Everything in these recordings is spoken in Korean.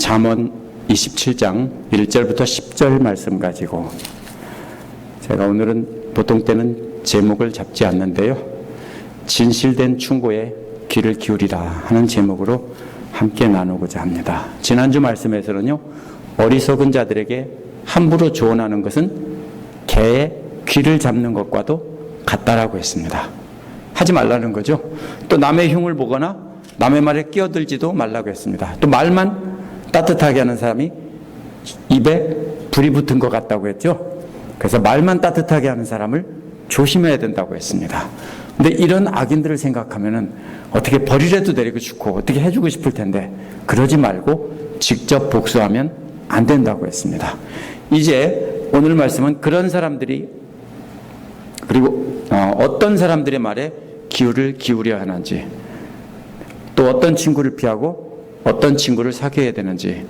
잠언 27장 1절부터 10절 말씀 가지고 제가 오늘은 보통 때는 제목을 잡지 않는데요, 진실된 충고에 귀를 기울이라 하는 제목으로 함께 나누고자 합니다. 지난주 말씀에서는요, 어리석은 자들에게 함부로 조언하는 것은 개의 귀를 잡는 것과도 같다라고 했습니다. 하지 말라는 거죠. 또 남의 흉을 보거나 남의 말에 끼어들지도 말라고 했습니다. 또 말만 따뜻하게 하는 사람이 입에 불이 붙은 것 같다고 했죠. 그래서 말만 따뜻하게 하는 사람을 조심해야 된다고 했습니다. 근데 이런 악인들을 생각하면은 어떻게 벌이라도 내리고 싶고 어떻게 해주고 싶을 텐데 그러지 말고 직접 복수하면 안 된다고 했습니다. 이제 오늘 말씀은 그런 사람들이 그리고 어떤 사람들의 말에 귀를 기울여야 하는지, 또 어떤 친구를 피하고 어떤 친구를 사귀어야 되는지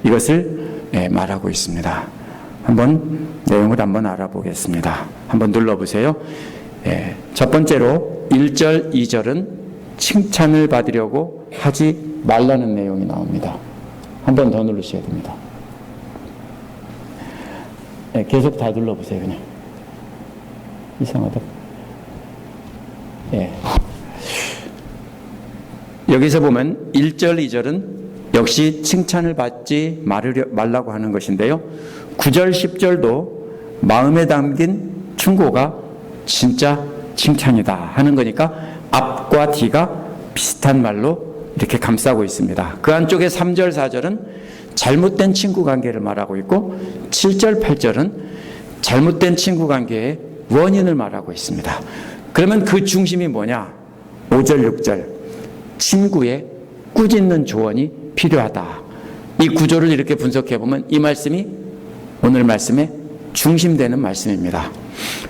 이것을 말하고 있습니다. 한번 내용을 한번 알아보겠습니다. 한번 눌러보세요. 첫 번째로 1절, 2절은 칭찬을 받으려고 하지 말라는 내용이 나옵니다. 한 번 더 누르셔야 됩니다. 계속 다 눌러보세요. 그냥 이상하다. 여기서 보면 1절, 2절은 역시 칭찬을 받지 말라고 하는 것인데요, 9절, 10절도 마음에 담긴 충고가 진짜 칭찬이다 하는 거니까 앞과 뒤가 비슷한 말로 이렇게 감싸고 있습니다. 그 안쪽에 3절, 4절은 잘못된 친구 관계를 말하고 있고 7절, 8절은 잘못된 친구 관계의 원인을 말하고 있습니다. 그러면 그 중심이 뭐냐? 5절, 6절 친구의 꾸짖는 조언이 필요하다. 이 구조를 이렇게 분석해 보면 이 말씀이 오늘 말씀의 중심되는 말씀입니다.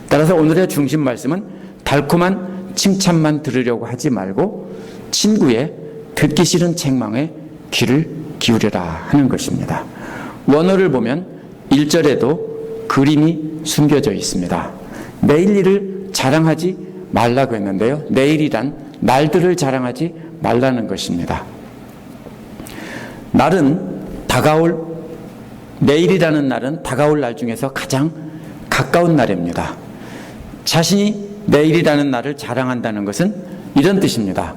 따라서 오늘의 중심 말씀은 달콤한 칭찬만 들으려고 하지 말고 친구의 듣기 싫은 책망에 귀를 기울여라 하는 것입니다. 원어를 보면 1절에도 그림이 숨겨져 있습니다. 내일 일을 자랑하지 말라고 했는데요, 내일이란 날들을 자랑하지 말라는 것입니다. 내일이라는 날은 다가올 날 중에서 가장 가까운 날입니다. 자신이 내일이라는 날을 자랑한다는 것은 이런 뜻입니다.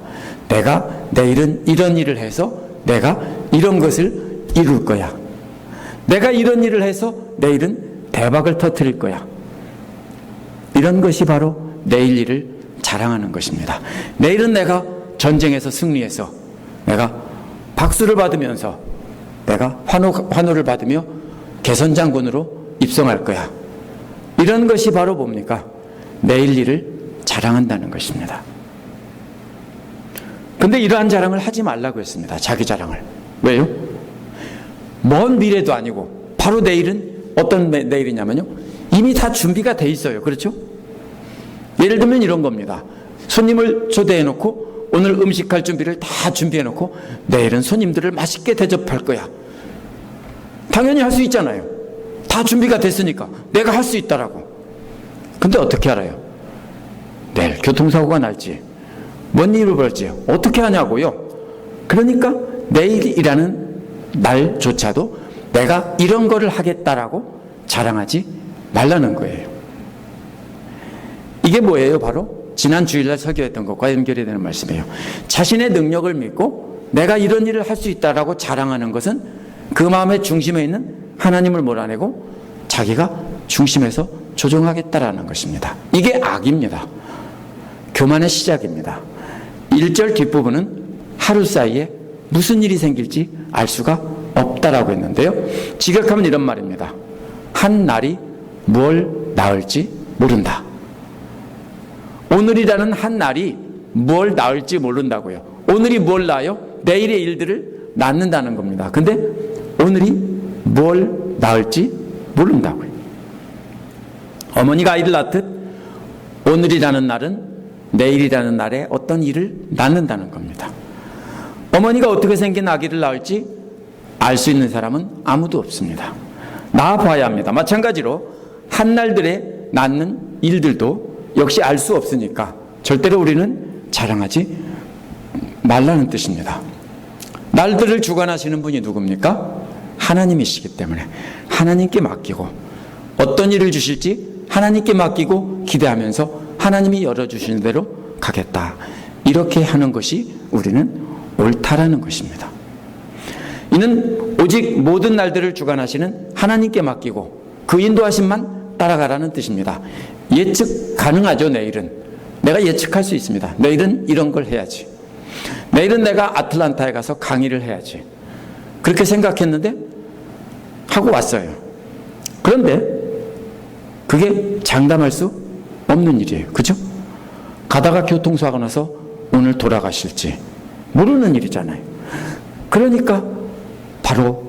내가 내일은 이런 일을 해서 내가 이런 것을 이룰 거야. 내가 이런 일을 해서 내일은 대박을 터뜨릴 거야. 이런 것이 바로 내일 일을 자랑하는 것입니다. 내일은 내가 전쟁에서 승리해서 내가 박수를 받으면서 내가 환호를 받으며 개선장군으로 입성할 거야. 이런 것이 바로 뭡니까? 내일 일을 자랑한다는 것입니다. 근데 이러한 자랑을 하지 말라고 했습니다. 자기 자랑을. 왜요? 먼 미래도 아니고 바로 내일은 어떤 내일이냐면요, 이미 다 준비가 돼 있어요. 그렇죠? 예를 들면 이런 겁니다. 손님을 초대해 놓고 오늘 음식할 준비를 다 준비해 놓고 내일은 손님들을 맛있게 대접할 거야. 당연히 할 수 있잖아요. 다 준비가 됐으니까 내가 할 수 있다라고. 근데 어떻게 알아요? 내일 교통사고가 날지 뭔 일을 벌지 어떻게 하냐고요. 그러니까 내일이라는 날조차도 내가 이런 거를 하겠다라고 자랑하지 말라는 거예요. 이게 뭐예요? 바로 지난 주일날 설교했던 것과 연결이 되는 말씀이에요. 자신의 능력을 믿고 내가 이런 일을 할 수 있다라고 자랑하는 것은 그 마음의 중심에 있는 하나님을 몰아내고 자기가 중심에서 조종하겠다라는 것입니다. 이게 악입니다. 교만의 시작입니다. 1절 뒷부분은 하루 사이에 무슨 일이 생길지 알 수가 없다라고 했는데요, 직역하면 이런 말입니다. 한 날이 뭘 낳을지 모른다. 오늘이라는 한 날이 뭘 낳을지 모른다고요. 오늘이 뭘 낳아요? 내일의 일들을 낳는다는 겁니다. 근데 오늘이 뭘 낳을지 모른다고요. 어머니가 아이를 낳듯 오늘이라는 날은 내일이라는 날에 어떤 일을 낳는다는 겁니다. 어머니가 어떻게 생긴 아기를 낳을지 알 수 있는 사람은 아무도 없습니다. 낳아봐야 합니다. 마찬가지로 한날들에 낳는 일들도 역시 알 수 없으니까 절대로 우리는 자랑하지 말라는 뜻입니다. 날들을 주관하시는 분이 누굽니까? 하나님이시기 때문에 하나님께 맡기고, 어떤 일을 주실지 하나님께 맡기고 기대하면서 하나님이 열어주시는 대로 가겠다, 이렇게 하는 것이 우리는 옳다라는 것입니다. 이는 오직 모든 날들을 주관하시는 하나님께 맡기고 그 인도하심만 따라가라는 뜻입니다. 예측 가능하죠. 내일은 내가 예측할 수 있습니다. 내일은 이런 걸 해야지, 내일은 내가 아틀란타에 가서 강의를 해야지, 그렇게 생각했는데 하고 왔어요. 그런데 그게 장담할 수 없는 일이에요. 그죠? 가다가 교통사고 나서 오늘 돌아가실지 모르는 일이잖아요. 그러니까 바로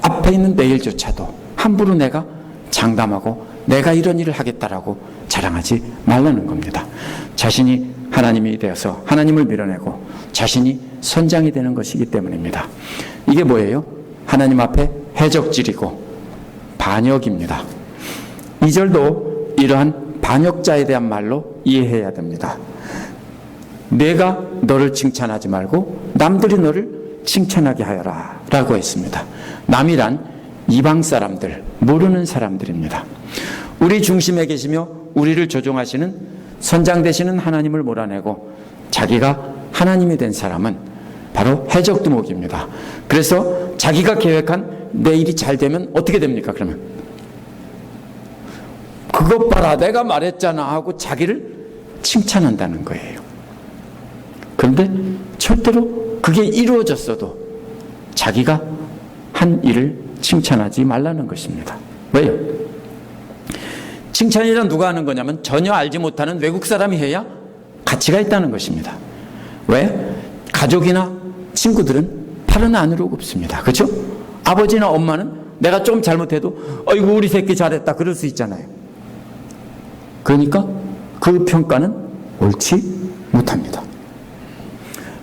앞에 있는 내일조차도 함부로 내가 장담하고 내가 이런 일을 하겠다라고 자랑하지 말라는 겁니다. 자신이 하나님이 되어서 하나님을 밀어내고 자신이 선장이 되는 것이기 때문입니다. 이게 뭐예요? 하나님 앞에 해적질이고 반역입니다. 2절도 이러한 반역자에 대한 말로 이해해야 됩니다. 내가 너를 칭찬하지 말고 남들이 너를 칭찬하게 하여라 라고 했습니다. 남이란 이방 사람들, 모르는 사람들입니다. 우리 중심에 계시며 우리를 조종하시는 선장 되시는 하나님을 몰아내고 자기가 하나님이 된 사람은 바로 해적두목입니다. 그래서 자기가 계획한 내일이 잘 되면 어떻게 됩니까? 그러면 그것 봐라, 내가 말했잖아 하고 자기를 칭찬한다는 거예요. 그런데 절대로 그게 이루어졌어도 자기가 한 일을 칭찬하지 말라는 것입니다. 왜요? 칭찬이란 누가 하는 거냐면 전혀 알지 못하는 외국 사람이 해야 가치가 있다는 것입니다. 왜? 가족이나 친구들은 팔은 안으로 굽습니다. 그렇죠? 아버지나 엄마는 내가 좀 잘못해도 어이구 우리 새끼 잘했다 그럴 수 있잖아요. 그러니까 그 평가는 옳지 못합니다.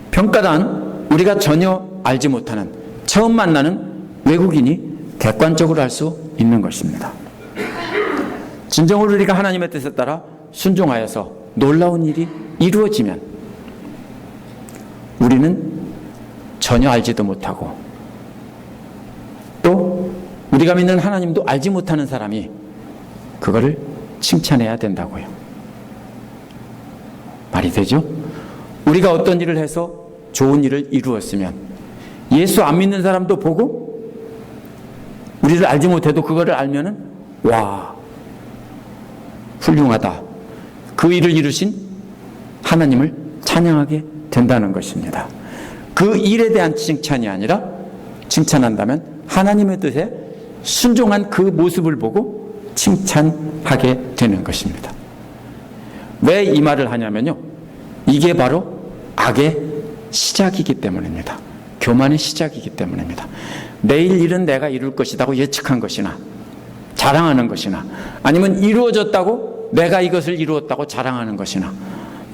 평가란 우리가 전혀 알지 못하는 처음 만나는 외국인이 객관적으로 할 수 있는 것입니다. 진정으로 우리가 하나님의 뜻에 따라 순종하여서 놀라운 일이 이루어지면 우리는 전혀 알지도 못하고 또 우리가 믿는 하나님도 알지 못하는 사람이 그거를 칭찬해야 된다고요. 말이 되죠? 우리가 어떤 일을 해서 좋은 일을 이루었으면 예수 안 믿는 사람도 보고 우리를 알지 못해도 그거를 알면은 와, 훌륭하다, 그 일을 이루신 하나님을 찬양하게 된다는 것입니다. 그 일에 대한 칭찬이 아니라 칭찬한다면 하나님의 뜻에 순종한 그 모습을 보고 칭찬하게 되는 것입니다. 왜 이 말을 하냐면요, 이게 바로 악의 시작이기 때문입니다. 교만의 시작이기 때문입니다. 내일 일은 내가 이룰 것이라고 예측한 것이나 자랑하는 것이나 아니면 이루어졌다고 내가 이것을 이루었다고 자랑하는 것이나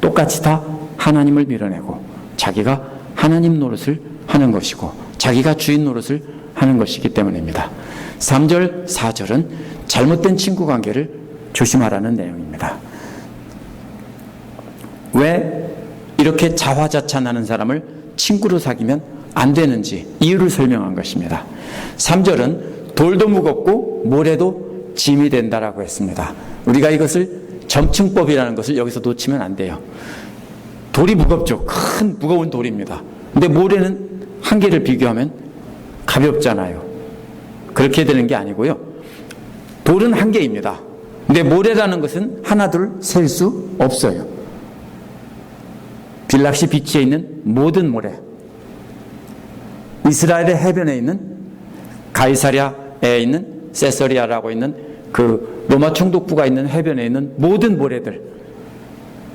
똑같이 다 하나님을 밀어내고 자기가 하나님 노릇을 하는 것이고 자기가 주인 노릇을 하는 것이기 때문입니다. 3절, 4절은 잘못된 친구 관계를 조심하라는 내용입니다. 왜 이렇게 자화자찬하는 사람을 친구로 사귀면 안 되는지 이유를 설명한 것입니다. 3절은 돌도 무겁고 모래도 짐이 된다라고 했습니다. 우리가 이것을 점층법이라는 것을 여기서 놓치면 안 돼요. 돌이 무겁죠. 큰 무거운 돌입니다. 근데 모래는 한 개를 비교하면 가볍잖아요. 그렇게 되는 게 아니고요. 돌은 한 개입니다. 근데 모래라는 것은 하나 둘 셀 수 없어요. 빌락시 비치에 있는 모든 모래, 이스라엘의 해변에 있는 가이사랴에 있는 세서리아라고 있는 그 로마 총독부가 있는 해변에 있는 모든 모래들,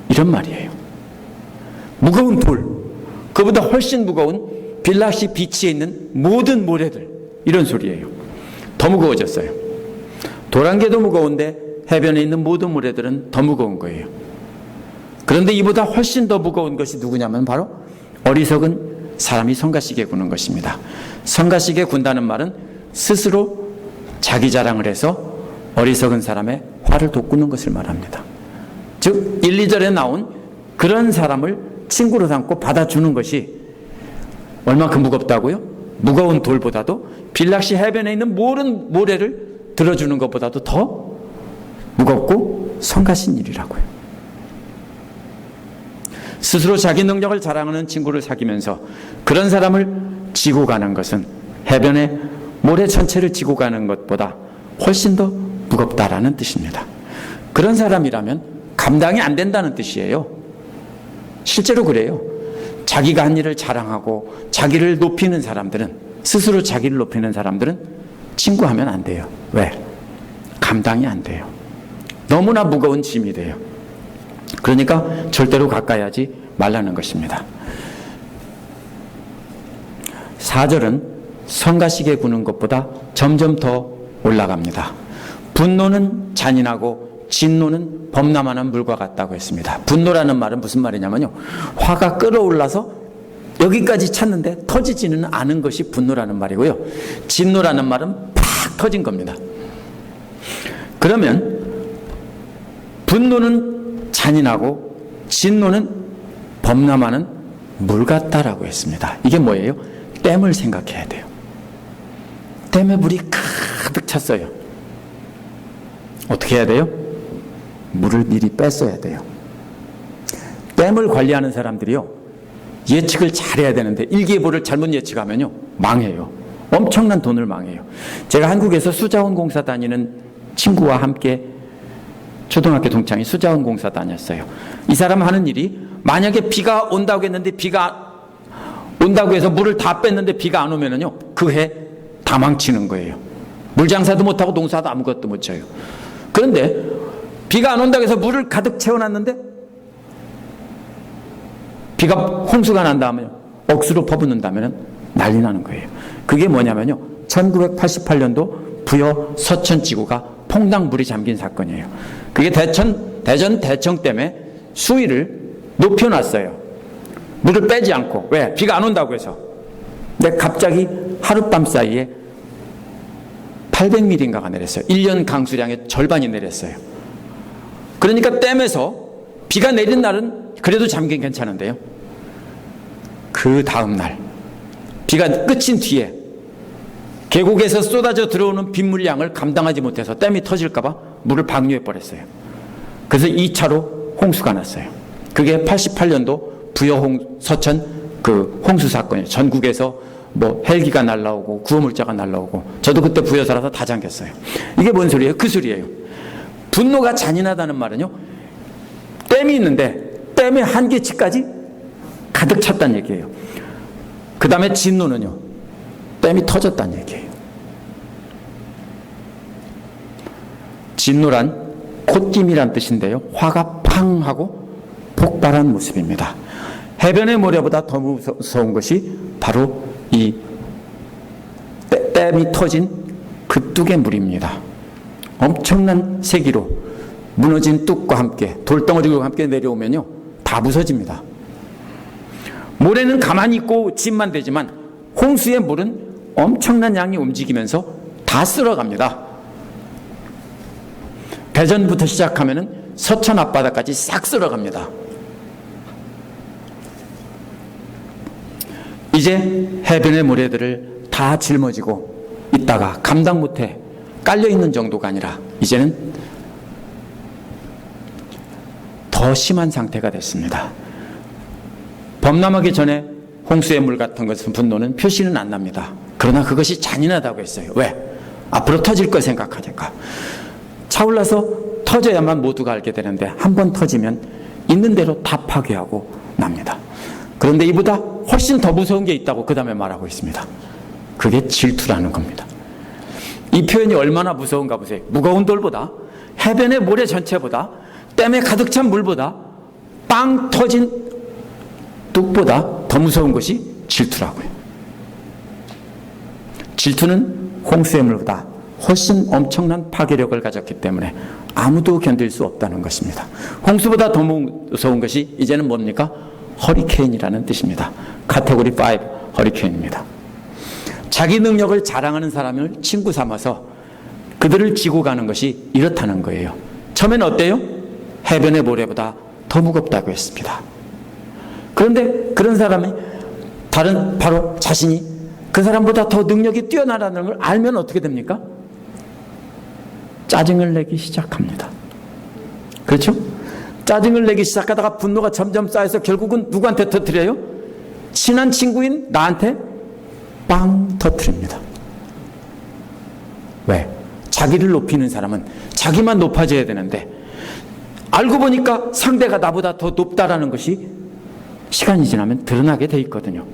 이런 말이에요. 무거운 돌, 그보다 훨씬 무거운 빌락시 비치에 있는 모든 모래들, 이런 소리예요. 더 무거워졌어요. 돌 한 개도 무거운데 해변에 있는 모든 모래들은 더 무거운 거예요. 그런데 이보다 훨씬 더 무거운 것이 누구냐면 바로 어리석은 사람이 성가시게 구는 것입니다. 성가시게 군다는 말은 스스로 자기 자랑을 해서 어리석은 사람의 화를 돋구는 것을 말합니다. 즉 1, 2절에 나온 그런 사람을 친구로 삼고 받아주는 것이 얼마큼 무겁다고요? 무거운 돌보다도 빌락시 해변에 있는 모든 모래를 들어주는 것보다도 더 무겁고 성가신 일이라고요. 스스로 자기 능력을 자랑하는 친구를 사귀면서 그런 사람을 지고 가는 것은 해변에 모래 전체를 지고 가는 것보다 훨씬 더 무겁다라는 뜻입니다. 그런 사람이라면 감당이 안 된다는 뜻이에요. 실제로 그래요. 자기가 한 일을 자랑하고 자기를 높이는 사람들은, 스스로 자기를 높이는 사람들은 친구하면 안 돼요. 왜? 감당이 안 돼요. 너무나 무거운 짐이 돼요. 그러니까 절대로 가까이 하지 말라는 것입니다. 4절은 성가시게 구는 것보다 점점 더 올라갑니다. 분노는 잔인하고 진노는 범람하는 물과 같다고 했습니다. 분노라는 말은 무슨 말이냐면요, 화가 끓어올라서 여기까지 찼는데 터지지는 않은 것이 분노라는 말이고요, 진노라는 말은 팍 터진 겁니다. 그러면 분노는 잔인하고 진노는 범람하는 물 같다라고 했습니다. 이게 뭐예요? 댐을 생각해야 돼요. 댐에 물이 가득 찼어요. 어떻게 해야 돼요? 물을 미리 뺐어야 돼요. 댐을 관리하는 사람들이요, 예측을 잘해야 되는데 일기예보를 잘못 예측하면요 망해요. 엄청난 돈을 망해요. 제가 한국에서 수자원 공사 다니는 친구와 함께 초등학교 동창이 수자원 공사 다녔어요. 이 사람 하는 일이, 만약에 비가 온다고 했는데 비가 온다고 해서 물을 다 뺐는데 비가 안 오면은요 그 해 다 망치는 거예요. 물장사도 못하고 농사도 아무것도 못 져요. 그런데 비가 안 온다고 해서 물을 가득 채워놨는데 비가 홍수가 난다면, 억수로 퍼붓는다면 난리 나는 거예요. 그게 뭐냐면요, 1988년도 부여 서천지구가 퐁당 물이 잠긴 사건이에요. 그게 대전 대청 때문에 수위를 높여놨어요. 물을 빼지 않고. 왜? 비가 안 온다고 해서. 근데 갑자기 하룻밤 사이에 800mm인가가 내렸어요. 1년 강수량의 절반이 내렸어요. 그러니까 댐에서 비가 내린 날은 그래도 잠긴 괜찮은데요, 그 다음 날 비가 끝인 뒤에 계곡에서 쏟아져 들어오는 빗물량을 감당하지 못해서 댐이 터질까봐 물을 방류해 버렸어요. 그래서 2차로 홍수가 났어요. 그게 88년도 부여 서천 그 홍수 사건이에요. 전국에서 뭐 헬기가 날라오고 구호물자가 날라오고, 저도 그때 부여 살아서 다 잠겼어요. 이게 뭔 소리예요? 그 소리예요. 분노가 잔인하다는 말은요, 댐이 있는데 댐의 한계치까지 가득 찼다는 얘기예요. 그 다음에 진노는요, 댐이 터졌다는 얘기예요. 진노란 콧김이란 뜻인데요, 화가 팡 하고 폭발한 모습입니다. 해변의 모래보다 더 무서운 것이 바로 이 댐이 터진 그 뚝의 물입니다. 엄청난 세기로 무너진 뚝과 함께 돌덩어리와 함께 내려오면요 다 부서집니다. 모래는 가만히 있고 짐만 되지만 홍수의 물은 엄청난 양이 움직이면서 다 쓸어갑니다. 대전부터 시작하면 서천 앞바다까지 싹 쓸어갑니다. 이제 해변의 모래들을 다 짊어지고 있다가 감당 못해 깔려있는 정도가 아니라 이제는 더 심한 상태가 됐습니다. 범람하기 전에 홍수의 물 같은 것은, 분노는 표시는 안 납니다. 그러나 그것이 잔인하다고 했어요. 왜? 앞으로 터질 걸 생각하니까. 차올라서 터져야만 모두가 알게 되는데 한 번 터지면 있는 대로 다 파괴하고 납니다. 그런데 이보다 훨씬 더 무서운 게 있다고 그 다음에 말하고 있습니다. 그게 질투라는 겁니다. 이 표현이 얼마나 무서운가 보세요. 무거운 돌보다, 해변의 모래 전체보다, 댐에 가득 찬 물보다, 빵 터진 뚝보다 더 무서운 것이 질투라고요. 질투는 홍수의 물보다 훨씬 엄청난 파괴력을 가졌기 때문에 아무도 견딜 수 없다는 것입니다. 홍수보다 더 무서운 것이 이제는 뭡니까? 허리케인이라는 뜻입니다. 카테고리 5 허리케인입니다. 자기 능력을 자랑하는 사람을 친구 삼아서 그들을 지고 가는 것이 이렇다는 거예요. 처음엔 어때요? 해변의 모래보다 더 무겁다고 했습니다. 그런데 그런 사람이 바로 자신이 그 사람보다 더 능력이 뛰어나다는 걸 알면 어떻게 됩니까? 짜증을 내기 시작합니다. 그렇죠? 짜증을 내기 시작하다가 분노가 점점 쌓여서 결국은 누구한테 터뜨려요? 친한 친구인 나한테 빵 터뜨립니다. 왜? 자기를 높이는 사람은 자기만 높아져야 되는데 알고 보니까 상대가 나보다 더 높다라는 것이 시간이 지나면 드러나게 돼 있거든요.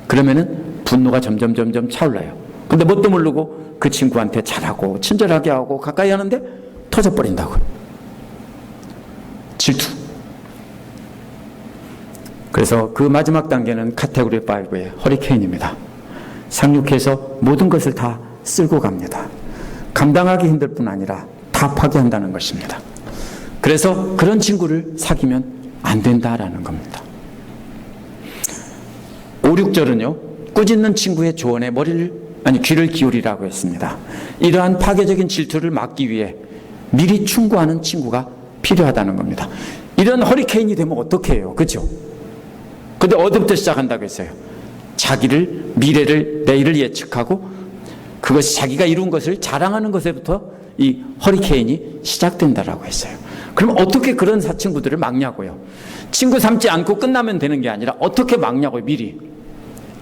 그러면은 분노가 점점 차올라요. 근데 뭣도 모르고 그 친구한테 잘하고 친절하게 하고 가까이 하는데 터져버린다고요. 질투. 그래서 그 마지막 단계는 카테고리 5의 허리케인입니다. 상륙해서 모든 것을 다 쓸고 갑니다. 감당하기 힘들 뿐 아니라 다 파괴한다는 것입니다. 그래서 그런 친구를 사귀면 안 된다라는 겁니다. 5, 6절은요, 꾸짖는 친구의 조언에 귀를 기울이라고 했습니다. 이러한 파괴적인 질투를 막기 위해 미리 충고하는 친구가 필요하다는 겁니다. 이런 허리케인이 되면 어떻게 해요? 그렇죠? 근데 어디부터 시작한다고 했어요? 자기를, 미래를, 내일을 예측하고 그것이 자기가 이룬 것을 자랑하는 것에부터 이 허리케인이 시작된다라고 했어요. 그럼 어떻게 그런 친구들을 막냐고요? 친구 삼지 않고 끝나면 되는 게 아니라 어떻게 막냐고요, 미리.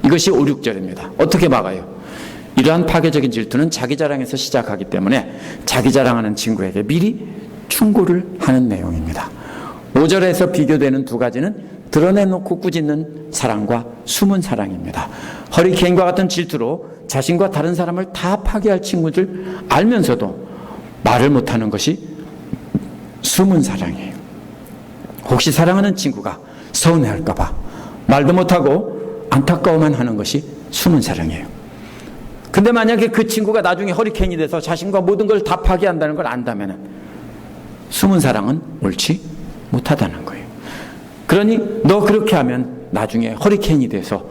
이것이 5, 6절입니다. 어떻게 막아요? 이러한 파괴적인 질투는 자기 자랑에서 시작하기 때문에 자기 자랑하는 친구에게 미리 충고를 하는 내용입니다. 5절에서 비교되는 두 가지는 드러내놓고 꾸짖는 사랑과 숨은 사랑입니다. 허리케인과 같은 질투로 자신과 다른 사람을 다 파괴할 친구들 알면서도 말을 못하는 것이 숨은 사랑이에요. 혹시 사랑하는 친구가 서운해할까봐 말도 못하고 안타까워만 하는 것이 숨은 사랑이에요. 근데 만약에 그 친구가 나중에 허리케인이 돼서 자신과 모든 걸 다 파괴한다는 걸 안다면 숨은 사랑은 옳지 못하다는 거예요. 그러니 너 그렇게 하면 나중에 허리케인이 돼서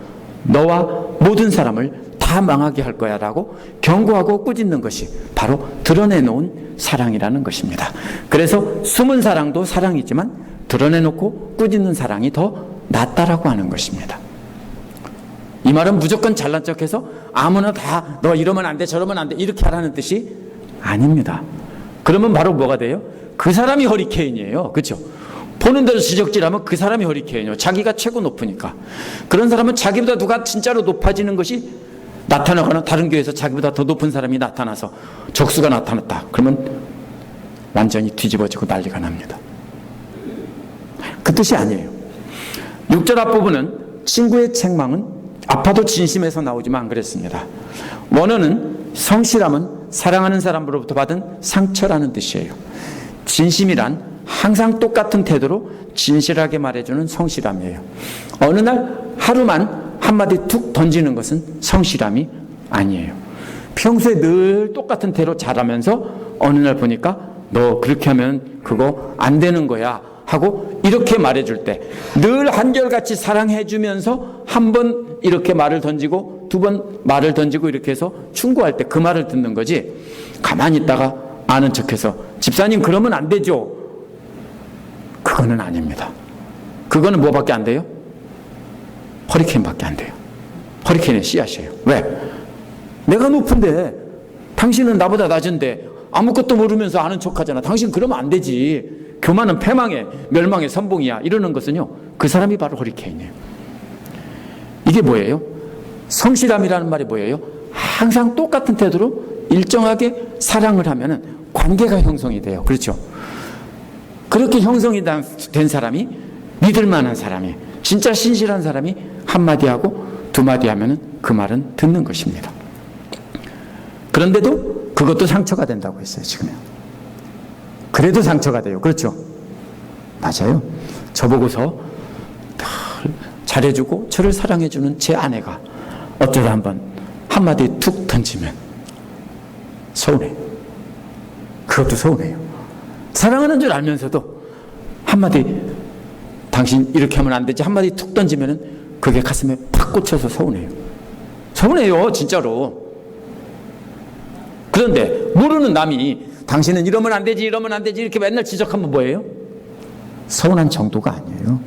너와 모든 사람을 다 망하게 할 거야 라고 경고하고 꾸짖는 것이 바로 드러내놓은 사랑이라는 것입니다. 그래서 숨은 사랑도 사랑이지만 드러내놓고 꾸짖는 사랑이 더 낫다라고 하는 것입니다. 이 말은 무조건 잘난 척해서 아무나 다 너 이러면 안 돼 저러면 안 돼 이렇게 하라는 뜻이 아닙니다. 그러면 바로 뭐가 돼요? 그 사람이 허리케인이에요. 그렇죠? 보는 대로 지적질하면 그 사람이 허리케인이에요. 자기가 최고 높으니까. 그런 사람은 자기보다 누가 진짜로 높아지는 것이 나타나거나 다른 교회에서 자기보다 더 높은 사람이 나타나서 적수가 나타났다. 그러면 완전히 뒤집어지고 난리가 납니다. 그 뜻이 아니에요. 6절 앞부분은 친구의 책망은 아파도 진심에서 나오지만 안 그랬습니다. 원어는 성실함은 사랑하는 사람으로부터 받은 상처라는 뜻이에요. 진심이란 항상 똑같은 태도로 진실하게 말해주는 성실함이에요. 어느 날 하루만 한마디 툭 던지는 것은 성실함이 아니에요. 평소에 늘 똑같은 태로 잘하면서 어느 날 보니까 너 그렇게 하면 그거 안 되는 거야 하고 이렇게 말해줄 때 늘 한결같이 사랑해주면서 한 번 이렇게 말을 던지고 두 번 말을 던지고 이렇게 해서 충고할 때 그 말을 듣는 거지, 가만히 있다가 아는 척해서 집사님 그러면 안 되죠, 그거는 아닙니다. 그거는 뭐밖에 안 돼요? 허리케인밖에 안 돼요. 허리케인의 씨앗이에요. 왜? 내가 높은데 당신은 나보다 낮은데 아무것도 모르면서 아는 척하잖아. 당신 그러면 안 되지. 교만은 패망의 멸망의 선봉이야. 이러는 것은요, 그 사람이 바로 허리케인이에요. 이게 뭐예요? 성실함이라는 말이 뭐예요? 항상 똑같은 태도로 일정하게 사랑을 하면은 관계가 형성이 돼요. 그렇죠? 그렇게 형성이 된 사람이 믿을 만한 사람이, 진짜 신실한 사람이 한마디 하고 두마디 하면은 그 말은 듣는 것입니다. 그런데도 그것도 상처가 된다고 했어요. 지금요. 그래도 상처가 돼요. 그렇죠? 맞아요. 저보고서 잘해주고 저를 사랑해주는 제 아내가 어쩌다 한번 한마디 툭 던지면 서운해요. 그것도 서운해요. 사랑하는 줄 알면서도 한마디 당신 이렇게 하면 안 되지 한마디 툭 던지면 그게 가슴에 팍 꽂혀서 서운해요. 서운해요. 진짜로. 그런데 모르는 남이 당신은 이러면 안 되지 이러면 안 되지 이렇게 맨날 지적하면 뭐예요? 서운한 정도가 아니에요.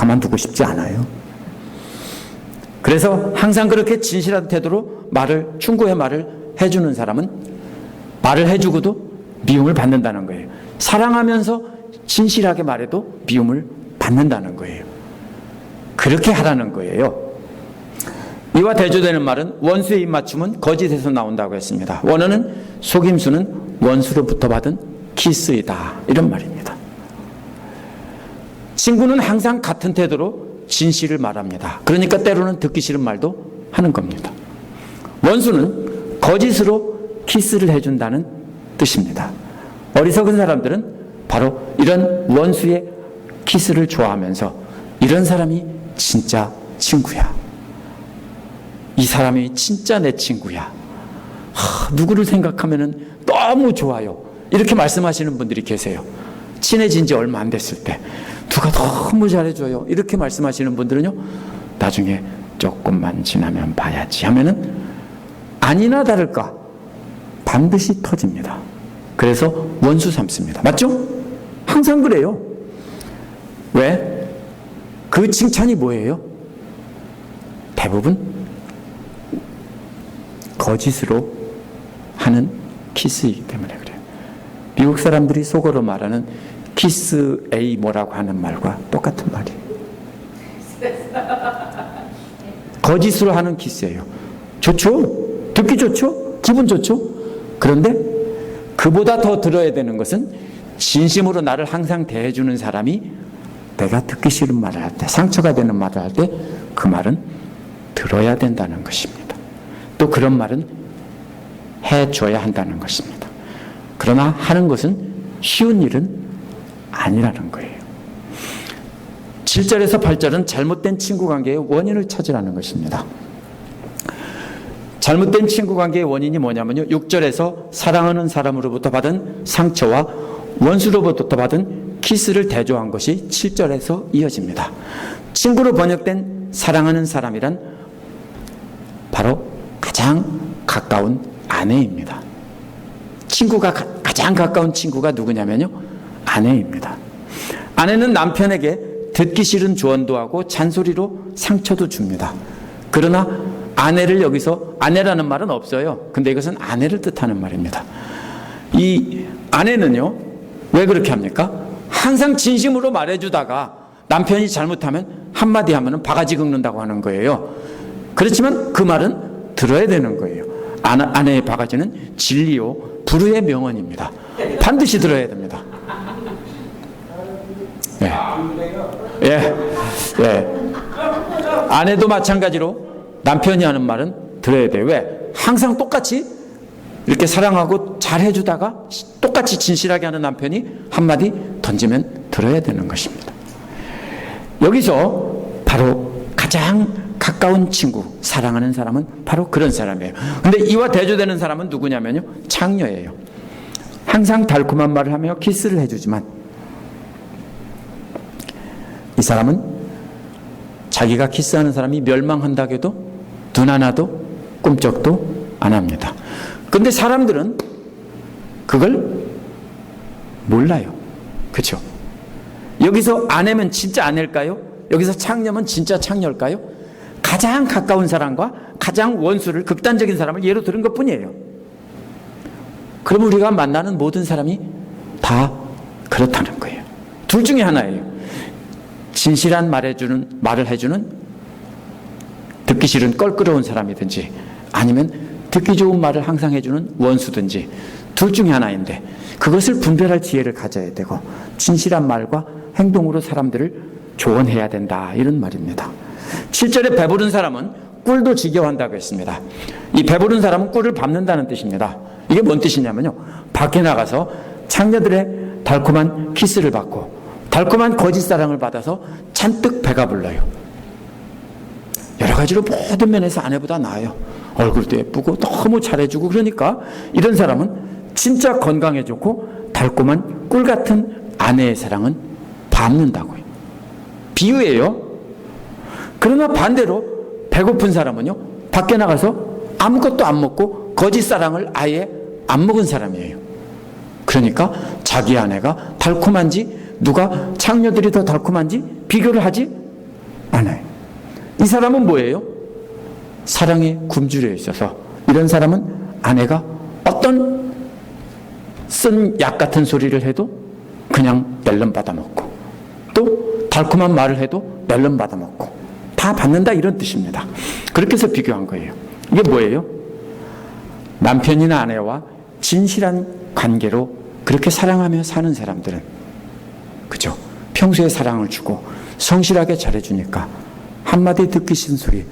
가만두고 싶지 않아요. 그래서 항상 그렇게 진실한 태도로 충고의 말을 해주는 사람은 말을 해주고도 미움을 받는다는 거예요. 사랑하면서 진실하게 말해도 미움을 받는다는 거예요. 그렇게 하라는 거예요. 이와 대조되는 말은 원수의 입맞춤은 거짓에서 나온다고 했습니다. 원어는 속임수는 원수로부터 받은 키스이다, 이런 말입니다. 친구는 항상 같은 태도로 진실을 말합니다. 그러니까 때로는 듣기 싫은 말도 하는 겁니다. 원수는 거짓으로 키스를 해준다는 뜻입니다. 어리석은 사람들은 바로 이런 원수의 키스를 좋아하면서 이런 사람이 진짜 친구야, 이 사람이 진짜 내 친구야, 누구를 생각하면 너무 좋아요, 이렇게 말씀하시는 분들이 계세요. 친해진 지 얼마 안 됐을 때 누가 너무 잘해줘요, 이렇게 말씀하시는 분들은요, 나중에 조금만 지나면 봐야지 하면은 아니나 다를까 반드시 터집니다. 그래서 원수 삼습니다. 맞죠? 항상 그래요. 왜? 그 칭찬이 뭐예요? 대부분 거짓으로 하는 키스이기 때문에 그래요. 미국 사람들이 속어로 말하는 키스 A 뭐라고 하는 말과 똑같은 말이에요. 거짓으로 하는 키스예요. 좋죠? 듣기 좋죠? 기분 좋죠? 그런데 그보다 더 들어야 되는 것은 진심으로 나를 항상 대해주는 사람이 내가 듣기 싫은 말을 할 때, 상처가 되는 말을 할 때 그 말은 들어야 된다는 것입니다. 또 그런 말은 해줘야 한다는 것입니다. 그러나 하는 것은 쉬운 일은 아니라는 거예요. 7절에서 8절은 잘못된 친구 관계의 원인을 찾으라는 것입니다. 잘못된 친구 관계의 원인이 뭐냐면요, 6절에서 사랑하는 사람으로부터 받은 상처와 원수로부터 받은 키스를 대조한 것이 7절에서 이어집니다. 친구로 번역된 사랑하는 사람이란 바로 가장 가까운 아내입니다. 친구가 가장 가까운 친구가 누구냐면요, 아내입니다. 아내는 남편에게 듣기 싫은 조언도 하고 잔소리로 상처도 줍니다. 그러나 아내를 여기서, 아내라는 말은 없어요. 근데 이것은 아내를 뜻하는 말입니다. 이 아내는요, 왜 그렇게 합니까? 항상 진심으로 말해주다가 남편이 잘못하면 한마디 하면 바가지 긁는다고 하는 거예요. 그렇지만 그 말은 들어야 되는 거예요. 아내의 바가지는 진리요 불의의 명언입니다. 반드시 들어야 됩니다. 예. 예. 예. 아내도 마찬가지로 남편이 하는 말은 들어야 돼요. 왜? 항상 똑같이 이렇게 사랑하고 잘해주다가 똑같이 진실하게 하는 남편이 한마디 던지면 들어야 되는 것입니다. 여기서 바로 가장 가까운 친구, 사랑하는 사람은 바로 그런 사람이에요. 근데 이와 대조되는 사람은 누구냐면요, 창녀예요. 항상 달콤한 말을 하며 키스를 해주지만 이 사람은 자기가 키스하는 사람이 멸망한다고 해도 눈 하나도 꿈쩍도 안 합니다. 근데 사람들은 그걸 몰라요. 그렇죠? 여기서 아내면 진짜 아내일까요? 여기서 창녀면 진짜 창녀일까요? 가장 가까운 사람과 가장 원수를, 극단적인 사람을 예로 들은 것뿐이에요. 그럼 우리가 만나는 모든 사람이 다 그렇다는 거예요. 둘 중에 하나예요. 진실한 말을 해주는 듣기 싫은 껄끄러운 사람이든지, 아니면 듣기 좋은 말을 항상 해주는 원수든지, 둘 중에 하나인데 그것을 분별할 지혜를 가져야 되고 진실한 말과 행동으로 사람들을 조언해야 된다, 이런 말입니다. 7절에 배부른 사람은 꿀도 지겨워한다고 했습니다. 이 배부른 사람은 꿀을 밟는다는 뜻입니다. 이게 뭔 뜻이냐면요, 밖에 나가서 창녀들의 달콤한 키스를 받고 달콤한 거짓 사랑을 받아서 잔뜩 배가 불러요. 여러 가지로 모든 면에서 아내보다 나아요. 얼굴도 예쁘고 너무 잘해주고, 그러니까 이런 사람은 진짜 건강에 좋고 달콤한 꿀 같은 아내의 사랑은 밟는다고요. 비유예요. 그러나 반대로 배고픈 사람은요, 밖에 나가서 아무것도 안 먹고 거짓 사랑을 아예 안 먹은 사람이에요. 그러니까 자기 아내가 달콤한지, 누가 창녀들이 더 달콤한지 비교를 하지 않아요. 이 사람은 뭐예요? 사랑에 굶주려 있어서 이런 사람은 아내가 어떤 쓴 약 같은 소리를 해도 그냥 낼름 받아먹고 또 달콤한 말을 해도 낼름 받아먹고 다 받는다 이런 뜻입니다. 그렇게 해서 비교한 거예요. 이게 뭐예요? 남편이나 아내와 진실한 관계로 그렇게 사랑하며 사는 사람들은 그죠? 평소에 사랑을 주고 성실하게 잘해주니까 한마디 듣기 싫은 소리,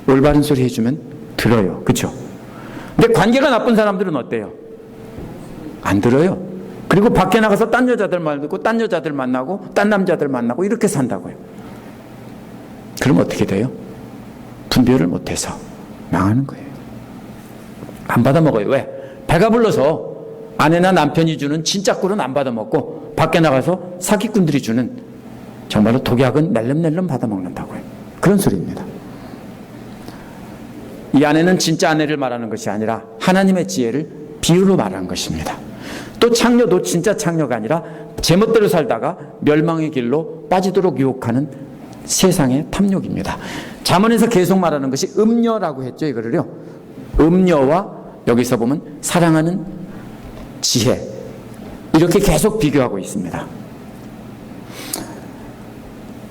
올바른 소리 해주면 들어요. 그죠? 근데 관계가 나쁜 사람들은 어때요? 안 들어요. 그리고 밖에 나가서 딴 여자들 말 듣고 딴 여자들 만나고 딴 남자들 만나고 이렇게 산다고요. 그럼 어떻게 돼요? 분별을 못해서 망하는 거예요. 안 받아먹어요. 왜? 배가 불러서 아내나 남편이 주는 진짜 꿀은 안 받아먹고 밖에 나가서 사기꾼들이 주는 정말로 독약은 낼름낼름 받아먹는다고요. 그런 소리입니다. 이 아내는 진짜 아내를 말하는 것이 아니라 하나님의 지혜를 비유로 말하는 것입니다. 또 창녀도 진짜 창녀가 아니라 제멋대로 살다가 멸망의 길로 빠지도록 유혹하는 세상의 탐욕입니다. 잠언에서 계속 말하는 것이 음녀라고 했죠. 이거를요. 음녀와 여기서 보면 사랑하는 지혜 이렇게 계속 비교하고 있습니다.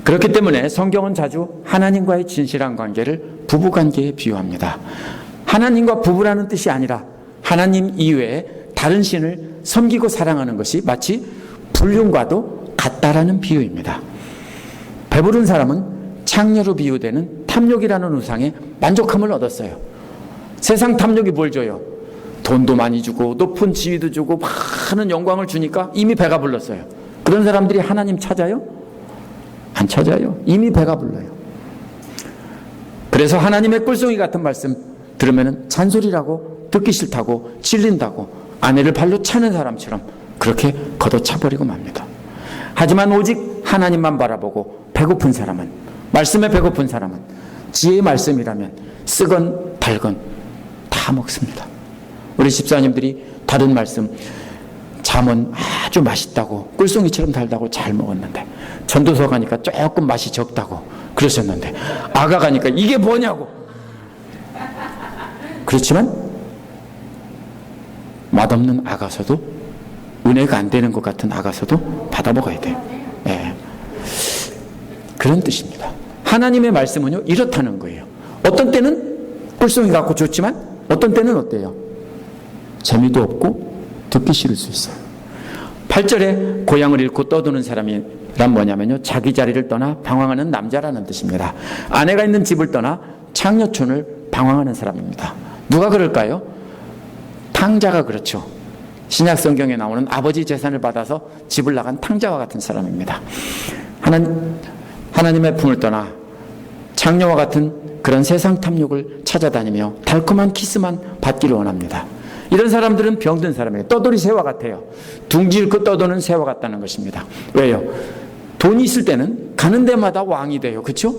그렇기 때문에 성경은 자주 하나님과의 진실한 관계를 부부관계에 비유합니다. 하나님과 부부라는 뜻이 아니라 하나님 이외에 다른 신을 섬기고 사랑하는 것이 마치 불륜과도 같다라는 비유입니다. 배부른 사람은 창녀로 비유되는 탐욕이라는 우상에 만족함을 얻었어요. 세상 탐욕이 뭘 줘요? 돈도 많이 주고 높은 지위도 주고 많은 영광을 주니까 이미 배가 불렀어요. 그런 사람들이 하나님 찾아요? 안 찾아요. 이미 배가 불러요. 그래서 하나님의 꿀송이 같은 말씀 들으면 잔소리라고 듣기 싫다고 질린다고 아내를 발로 차는 사람처럼 그렇게 걷어차버리고 맙니다. 하지만 오직 하나님만 바라보고 배고픈 사람은, 말씀에 배고픈 사람은 지혜의 말씀이라면 쓰건 달건 다 먹습니다. 우리 집사님들이 다른 말씀 잠언 아주 맛있다고 꿀송이처럼 달다고 잘 먹었는데 전도서 가니까 조금 맛이 적다고 그러셨는데 아가 가니까 이게 뭐냐고. 그렇지만 맛없는 아가서도 은혜가 안 되는 것 같은 아가서도 받아 먹어야 돼요. 네. 그런 뜻입니다. 하나님의 말씀은요 이렇다는 거예요. 어떤 때는 꿀송이 같고 좋지만 어떤 때는 어때요? 재미도 없고 듣기 싫을 수 있어요. 8절에 고향을 잃고 떠도는 사람이란 뭐냐면요 자기 자리를 떠나 방황하는 남자라는 뜻입니다. 아내가 있는 집을 떠나 창녀촌을 방황하는 사람입니다. 누가 그럴까요? 탕자가 그렇죠. 신약 성경에 나오는 아버지 재산을 받아서 집을 나간 탕자와 같은 사람입니다. 하나님의 품을 떠나 창녀와 같은 그런 세상 탐욕을 찾아다니며 달콤한 키스만 받기를 원합니다. 이런 사람들은 병든 사람이에요. 떠돌이 새와 같아요. 둥지 잃고 떠도는 새와 같다는 것입니다. 왜요? 돈이 있을 때는 가는 데마다 왕이 돼요. 그렇죠?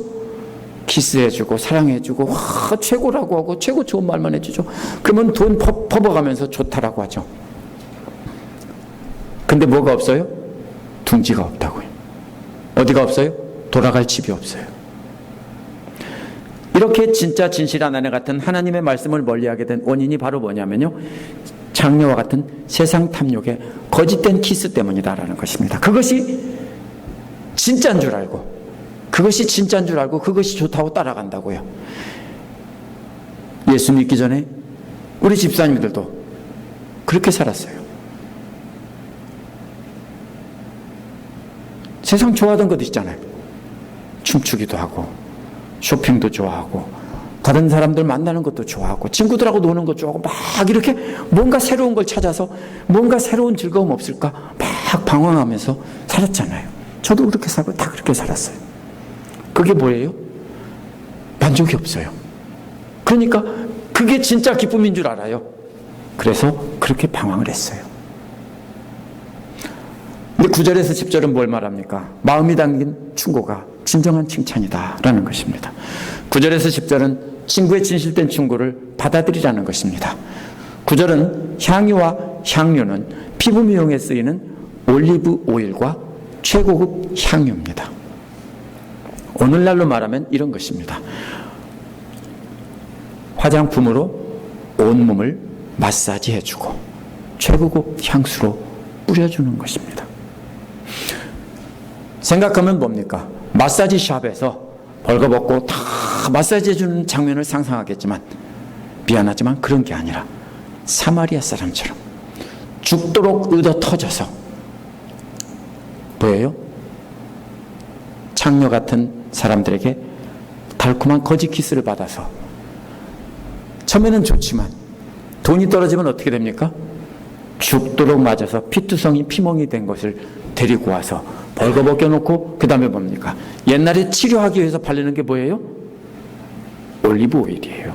키스해주고 사랑해주고 와 최고라고 하고 최고 좋은 말만 해주죠. 그러면 돈 퍼버가면서 좋다라고 하죠. 근데 뭐가 없어요? 둥지가 없다고요. 어디가 없어요? 돌아갈 집이 없어요. 이렇게 진짜 진실한 아내 같은 하나님의 말씀을 멀리하게 된 원인이 바로 뭐냐면요 창녀와 같은 세상 탐욕의 거짓된 키스 때문이다라는 것입니다. 그것이 진짜인 줄 알고 그것이 좋다고 따라간다고요. 예수 믿기 전에 우리 집사님들도 그렇게 살았어요. 세상 좋아하던 것 있잖아요. 춤추기도 하고 쇼핑도 좋아하고 다른 사람들 만나는 것도 좋아하고 친구들하고 노는 것 좋아하고 막 이렇게 뭔가 새로운 걸 찾아서 뭔가 새로운 즐거움 없을까 막 방황하면서 살았잖아요. 저도 그렇게 살고 다 그렇게 살았어요. 그게 뭐예요? 만족이 없어요. 그러니까 그게 진짜 기쁨인 줄 알아요. 그래서 그렇게 방황을 했어요. 근데 9절에서 10절은 뭘 말합니까? 마음이 담긴 충고가 진정한 칭찬이다 라는 것입니다. 9절에서 10절은 친구의 진실된 충고를 받아들이라는 것입니다. 9절은 향유와 향료는 피부 미용에 쓰이는 올리브 오일과 최고급 향유입니다. 오늘날로 말하면 이런 것입니다. 화장품으로 온몸을 마사지해주고 최고급 향수로 뿌려주는 것입니다. 생각하면 뭡니까? 마사지 샵에서 벌거벗고 다 마사지해주는 장면을 상상하겠지만 미안하지만 그런 게 아니라 사마리아 사람처럼 죽도록 얻어 터져서 보여요? 창녀 같은 사람들에게 달콤한 거짓 키스를 받아서 처음에는 좋지만 돈이 떨어지면 어떻게 됩니까? 죽도록 맞아서 피투성이 피멍이 된 것을 데리고 와서 벌거벗겨 놓고 그 다음에 뭡니까? 옛날에 치료하기 위해서 바르는 게 뭐예요? 올리브 오일이에요.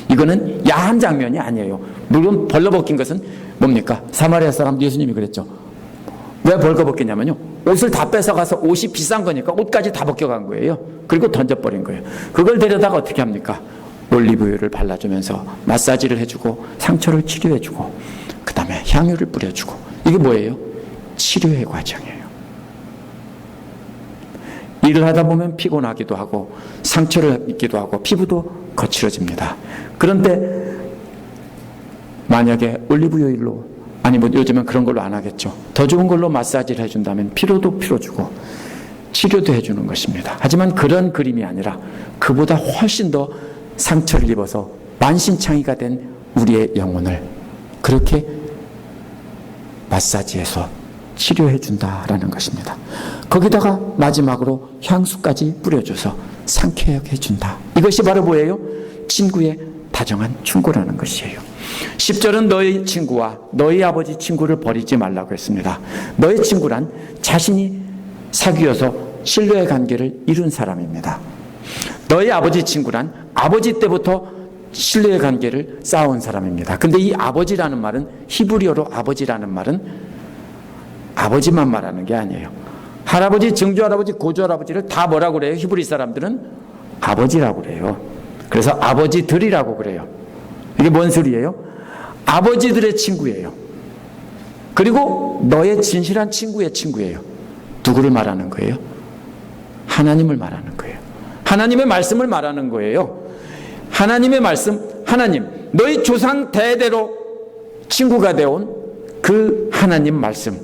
이거는 야한 장면이 아니에요. 물론 벌거벗긴 것은 뭡니까? 사마리아 사람 예수님이 그랬죠. 왜 벌거벗겼냐면요, 옷을 다 뺏어가서 옷이 비싼 거니까 옷까지 다 벗겨간 거예요. 그리고 던져버린 거예요. 그걸 데려다가 어떻게 합니까? 올리브유를 발라주면서 마사지를 해주고 상처를 치료해주고 그 다음에 향유를 뿌려주고. 이게 뭐예요? 치료의 과정이에요. 일을 하다 보면 피곤하기도 하고 상처를 입기도 하고 피부도 거칠어집니다. 그런데 만약에 올리브유일로, 아니 뭐 요즘은 그런 걸로 안 하겠죠. 더 좋은 걸로 마사지를 해준다면 피로도 풀어주고 치료도 해주는 것입니다. 하지만 그런 그림이 아니라 그보다 훨씬 더 상처를 입어서 만신창이가 된 우리의 영혼을 그렇게 마사지해서 치료해 준다라는 것입니다. 거기다가 마지막으로 향수까지 뿌려줘서 상쾌하게 해준다. 이것이 바로 뭐예요? 친구의 다정한 충고라는 것이에요. 10절은 너의 친구와 너희 아버지 친구를 버리지 말라고 했습니다. 너의 친구란 자신이 사귀어서 신뢰의 관계를 이룬 사람입니다. 너희 아버지 친구란 아버지 때부터 신뢰의 관계를 쌓아온 사람입니다. 근데 이 아버지라는 말은, 히브리어로 아버지라는 말은 아버지만 말하는 게 아니에요. 할아버지, 증조할아버지, 고조할아버지를 다 뭐라고 그래요? 히브리 사람들은 아버지라고 그래요. 그래서 아버지들이라고 그래요. 이게 뭔 소리예요? 아버지들의 친구예요. 그리고 너의 진실한 친구의 친구예요. 누구를 말하는 거예요? 하나님을 말하는 거예요. 하나님의 말씀을 말하는 거예요. 하나님의 말씀, 하나님, 너희 조상 대대로 친구가 되어온 그 하나님 말씀,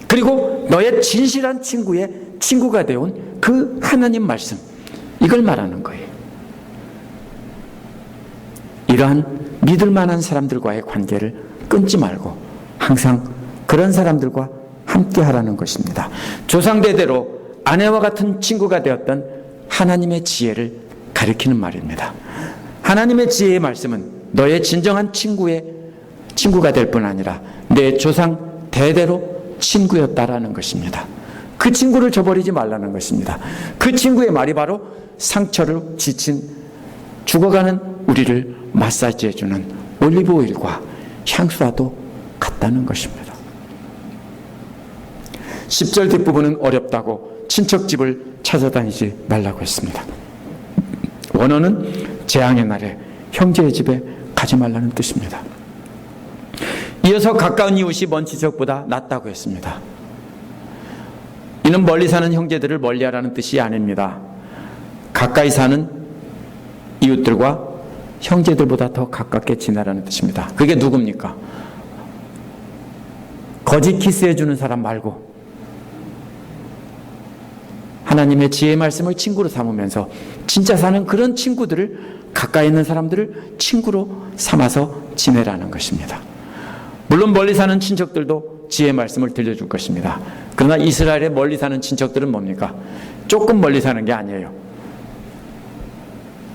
그리고 너의 진실한 친구의 친구가 되어온 그 하나님 말씀, 이걸 말하는 거예요. 이러한 믿을 만한 사람들과의 관계를 끊지 말고 항상 그런 사람들과 함께 하라는 것입니다. 조상대대로 아내와 같은 친구가 되었던 하나님의 지혜를 가리키는 말입니다. 하나님의 지혜의 말씀은 너의 진정한 친구가 될 뿐 아니라 내 조상 대대로 친구였다라는 것입니다. 그 친구를 저버리지 말라는 것입니다. 그 친구의 말이 바로 상처를 지친 죽어가는 우리를 마사지해주는 올리브 오일과 향수와도 같다는 것입니다. 10절 뒷부분은 어렵다고 친척집을 찾아다니지 말라고 했습니다. 원어는 재앙의 날에 형제의 집에 가지 말라는 뜻입니다. 이어서 가까운 이웃이 먼 친척보다 낫다고 했습니다. 이는 멀리 사는 형제들을 멀리하라는 뜻이 아닙니다. 가까이 사는 이웃들과 형제들보다 더 가깝게 지내라는 뜻입니다. 그게 누굽니까? 거짓 키스해주는 사람 말고 하나님의 지혜의 말씀을 친구로 삼으면서 진짜 사는 그런 친구들을, 가까이 있는 사람들을 친구로 삼아서 지내라는 것입니다. 물론 멀리 사는 친척들도 지혜의 말씀을 들려줄 것입니다. 그러나 이스라엘의 멀리 사는 친척들은 뭡니까? 조금 멀리 사는 게 아니에요.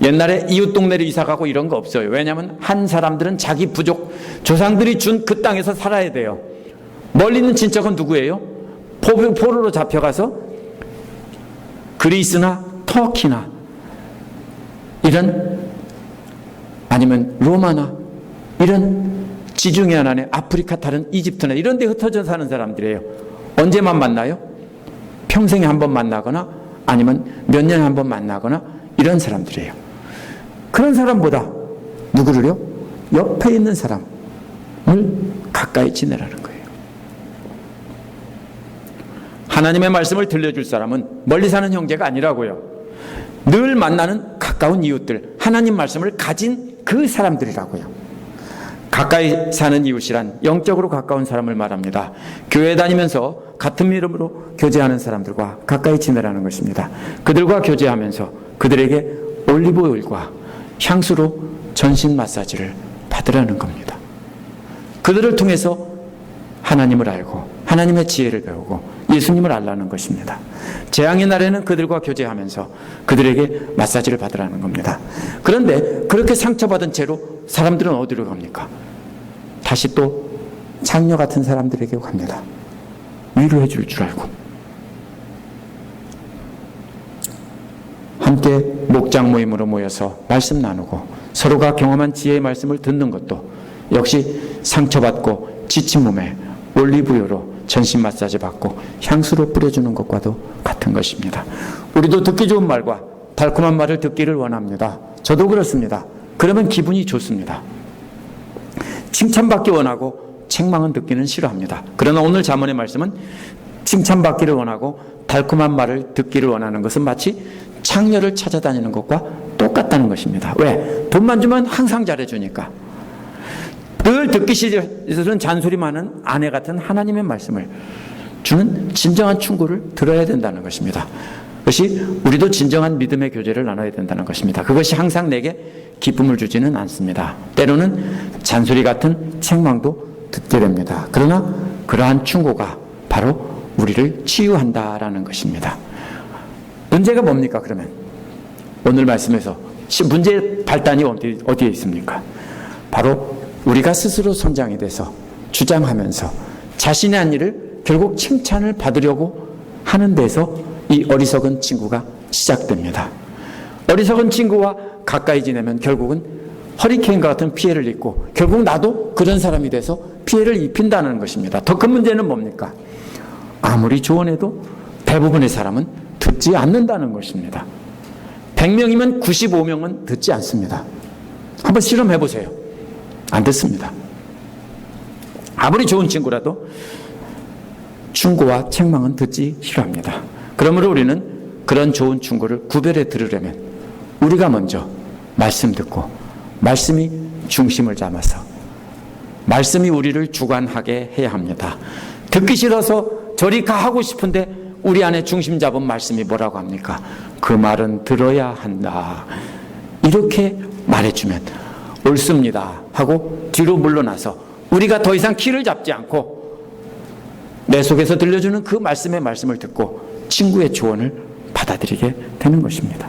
옛날에 이웃 동네로 이사가고 이런 거 없어요. 왜냐하면 한 사람들은 자기 부족, 조상들이 준 그 땅에서 살아야 돼요. 멀리 있는 친척은 누구예요? 포로로 잡혀가서 그리스나 터키나 이런, 아니면 로마나 이런 지중해 하나의 아프리카, 다른 이집트나 이런 데 흩어져 사는 사람들이에요. 언제만 만나요? 평생에 한 번 만나거나 아니면 몇 년에 한 번 만나거나 이런 사람들이에요. 그런 사람보다 누구를요? 옆에 있는 사람을 가까이 지내라는 거예요. 하나님의 말씀을 들려줄 사람은 멀리 사는 형제가 아니라고요. 늘 만나는 가까운 이웃들, 하나님 말씀을 가진 그 사람들이라고요. 가까이 사는 이웃이란 영적으로 가까운 사람을 말합니다. 교회 다니면서 같은 이름으로 교제하는 사람들과 가까이 지내라는 것입니다. 그들과 교제하면서 그들에게 올리브 오일과 향수로 전신 마사지를 받으라는 겁니다. 그들을 통해서 하나님을 알고 하나님의 지혜를 배우고 예수님을 알라는 것입니다. 재앙의 날에는 그들과 교제하면서 그들에게 마사지를 받으라는 겁니다. 그런데 그렇게 상처받은 채로 사람들은 어디로 갑니까? 다시 또 창녀 같은 사람들에게 갑니다. 위로해 줄 줄 알고. 함께 목장 모임으로 모여서 말씀 나누고 서로가 경험한 지혜의 말씀을 듣는 것도 역시 상처받고 지친 몸에 올리브유로 전신 마사지 받고 향수로 뿌려주는 것과도 같은 것입니다. 우리도 듣기 좋은 말과 달콤한 말을 듣기를 원합니다. 저도 그렇습니다. 그러면 기분이 좋습니다. 칭찬받기 원하고 책망은 듣기는 싫어합니다. 그러나 오늘 잠언의 말씀은 칭찬받기를 원하고 달콤한 말을 듣기를 원하는 것은 마치 창녀를 찾아다니는 것과 똑같다는 것입니다. 왜? 돈만 주면 항상 잘해주니까. 늘 듣기 싫은 잔소리 많은 아내 같은 하나님의 말씀을 주는 진정한 충고를 들어야 된다는 것입니다. 그것이 우리도 진정한 믿음의 교제를 나눠야 된다는 것입니다. 그것이 항상 내게 기쁨을 주지는 않습니다. 때로는 잔소리 같은 책망도 듣게 됩니다. 그러나 그러한 충고가 바로 우리를 치유한다라는 것입니다. 문제가 뭡니까 그러면? 오늘 말씀에서 문제의 발단이 어디에 있습니까? 바로 우리가 스스로 선장이 돼서 주장하면서 자신의 한 일을 결국 칭찬을 받으려고 하는 데서 이 어리석은 친구가 시작됩니다. 어리석은 친구와 가까이 지내면 결국은 허리케인과 같은 피해를 입고 결국 나도 그런 사람이 돼서 피해를 입힌다는 것입니다. 더 큰 문제는 뭡니까? 아무리 조언해도 대부분의 사람은 듣지 않는다는 것입니다. 100명이면 95명은 듣지 않습니다. 한번 실험해 보세요. 안 듣습니다. 아무리 좋은 친구라도 충고와 책망은 듣지 싫어합니다. 그러므로 우리는 그런 좋은 충고를 구별해 들으려면 우리가 먼저 말씀 듣고 말씀이 중심을 잡아서 말씀이 우리를 주관하게 해야 합니다. 듣기 싫어서 저리 가 하고 싶은데 우리 안에 중심 잡은 말씀이 뭐라고 합니까? 그 말은 들어야 한다. 이렇게 말해주면 옳습니다 하고 뒤로 물러나서 우리가 더 이상 키를 잡지 않고 내 속에서 들려주는 그 말씀의 말씀을 듣고 친구의 조언을 받아들이게 되는 것입니다.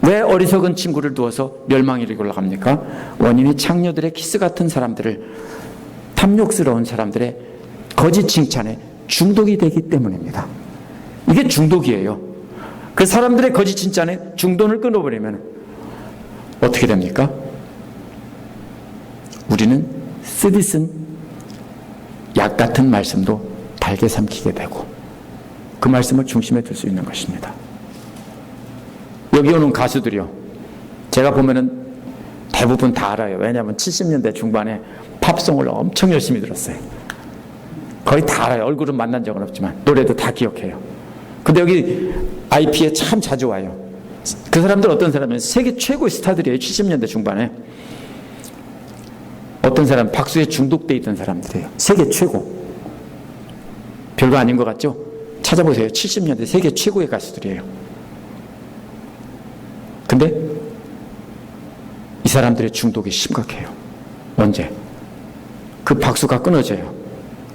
왜 어리석은 친구를 두어서 멸망에 이르러 갑니까? 원인이 창녀들의 키스 같은 사람들을, 탐욕스러운 사람들의 거짓 칭찬에 중독이 되기 때문입니다. 이게 중독이에요. 그 사람들의 거짓 칭찬에 중독을 끊어버리면 어떻게 됩니까? 우리는 쓰디쓴 약 같은 말씀도 달게 삼키게 되고 그 말씀을 중심에 둘 수 있는 것입니다. 여기 오는 가수들이요, 제가 보면은 대부분 다 알아요. 왜냐하면 70년대 중반에 팝송을 엄청 열심히 들었어요. 거의 다 알아요. 얼굴은 만난 적은 없지만 노래도 다 기억해요. 근데 여기 IP에 참 자주 와요. 그 사람들 어떤 사람은 세계 최고의 스타들이에요. 70년대 중반에. 어떤 사람 박수에 중독돼 있던 사람들이에요. 세계 최고. 별거 아닌 것 같죠? 찾아보세요. 70년대 세계 최고의 가수들이에요. 근데 이 사람들의 중독이 심각해요. 언제? 그 박수가 끊어져요.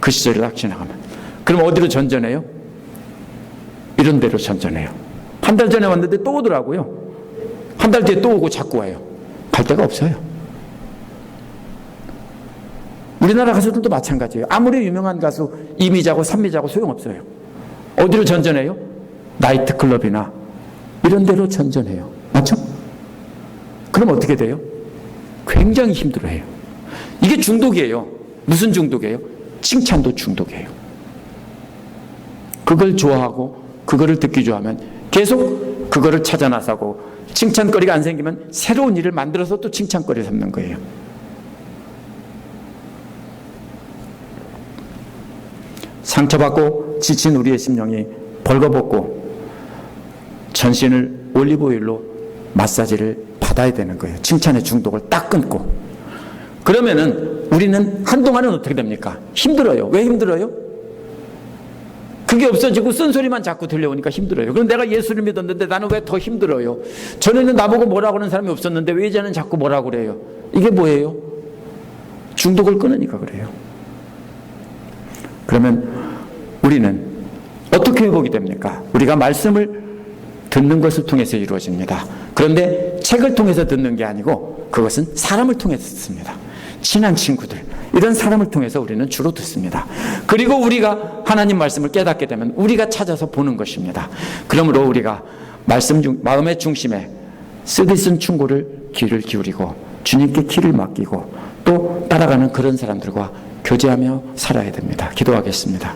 그 시절이 딱 지나가면. 그럼 어디로 전전해요? 이런 데로 전전해요. 한 달 전에 왔는데 또 오더라고요. 한 달 뒤에 또 오고 자꾸 와요. 갈 데가 없어요. 우리나라 가수들도 마찬가지예요. 아무리 유명한 가수 2미자고 3미자고 소용없어요. 어디로 전전해요? 나이트클럽이나 이런 데로 전전해요. 맞죠? 그럼 어떻게 돼요? 굉장히 힘들어해요. 이게 중독이에요. 무슨 중독이에요? 칭찬도 중독이에요. 그걸 좋아하고 그거를 듣기 좋아하면 계속 그거를 찾아 나서고 칭찬거리가 안 생기면 새로운 일을 만들어서 또 칭찬거리 삼는 거예요. 상처받고 지친 우리의 심령이 벌거벗고 전신을 올리브오일로 마사지를 받아야 되는 거예요. 칭찬의 중독을 딱 끊고. 그러면은 우리는 한동안은 어떻게 됩니까? 힘들어요. 왜 힘들어요? 그게 없어지고 쓴소리만 자꾸 들려오니까 힘들어요. 그럼 내가 예수를 믿었는데 나는 왜 더 힘들어요? 전에는 나보고 뭐라고 하는 사람이 없었는데 왜 이제는 자꾸 뭐라고 그래요? 이게 뭐예요? 중독을 끊으니까 그래요. 그러면 우리는 어떻게 회복이 됩니까? 우리가 말씀을 듣는 것을 통해서 이루어집니다. 그런데 책을 통해서 듣는 게 아니고 그것은 사람을 통해서 듣습니다. 친한 친구들, 이런 사람을 통해서 우리는 주로 듣습니다. 그리고 우리가 하나님 말씀을 깨닫게 되면 우리가 찾아서 보는 것입니다. 그러므로 우리가 마음의 중심에 쓰디쓴 충고를 귀를 기울이고 주님께 귀를 맡기고 또 따라가는 그런 사람들과 교제하며 살아야 됩니다. 기도하겠습니다.